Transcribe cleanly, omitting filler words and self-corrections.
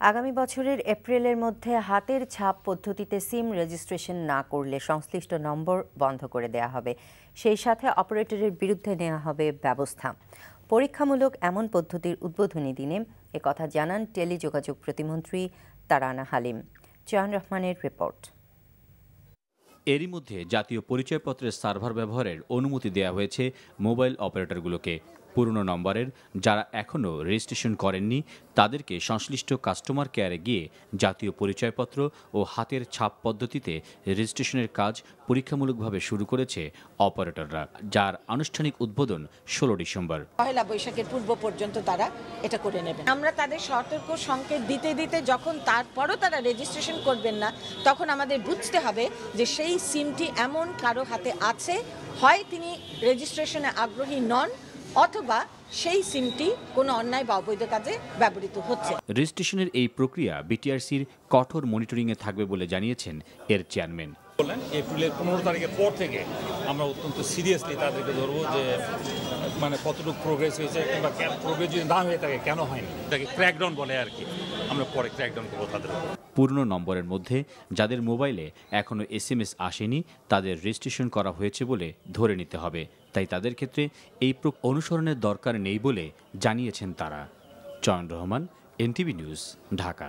আগামী বছরের এপ্রিলের মধ্যে হাতের ছাপ পদ্ধতিতে সিম রেজিস্ট্রেশন না করলে সংশ্লিষ্ট নম্বর বন্ধ করে দেয়া হবে। সেই সাথে অপারেটরের বিরুদ্ধে নেওয়া হবে ব্যবস্থা। পরীক্ষামূলক এমন পদ্ধতির উদ্বোধনী দিনে একথা জানান টেলিযোগাযোগ প্রতিমন্ত্রী তারানা হালিম। চয়ন রহমানের রিপোর্ট। এরই মধ্যে জাতীয় পরিচয়পত্রের সার্ভার ব্যবহারের অনুমতি দেওয়া হয়েছে মোবাইল অপারেটরগুলোকে। পুরনো নম্বরের যারা এখনও রেজিস্ট্রেশন করেননি তাদেরকে সংশ্লিষ্ট কাস্টমার কেয়ারে গিয়ে জাতীয় পরিচয়পত্র ও হাতের ছাপ পদ্ধতিতে রেজিস্ট্রেশনের কাজ পরীক্ষামূলকভাবে শুরু করেছে অপারেটররা, যার আনুষ্ঠানিক উদ্বোধন 16 ডিসেম্বর। পহেলা বৈশাখের পূর্ব পর্যন্ত তারা এটা করে নেবেন। আমরা তাদের সতর্ক সংকেত দিতে দিতে যখন তারপরও তারা রেজিস্ট্রেশন করবেন না, তখন আমাদের বুঝতে হবে যে সেই সিমটি এমন কারো হাতে আছে, হয় তিনি রেজিস্ট্রেশনে আগ্রহী নন অথবা সেই সিমটি কোনো অন্যায় বা অবৈধ কাজে ব্যবহৃত হচ্ছে। রেজিস্ট্রেশনের এই প্রক্রিয়া বিটিআরসির কঠোর মনিটরিংয়ে থাকবে বলে জানিয়েছেন এর চেয়ারম্যান। এপ্রিলের 15 তারিখের পর থেকে আমরা অত্যন্ত সিরিয়াসলি তাদেরকে ধরবো যে কতটুকু প্রোগ্রেস হয়েছে, কিংবা প্রোগ্রেস যদি না হয়ে থাকে কেন হয়নি, এটাকে ক্র্যাকডাউন বলে আর কি। আমরা পরে ক্র্যাকডাউন করবো তাদের। পুরনো নম্বরের মধ্যে যাদের মোবাইলে এখনও SMS আসেনি তাদের রেজিস্ট্রেশন করা হয়েছে বলে ধরে নিতে হবে। তাই তাদের ক্ষেত্রে এই অনুসরণের দরকার নেই বলে জানিয়েছেন তারা। চয়ন রহমান, NTV নিউজ, ঢাকা।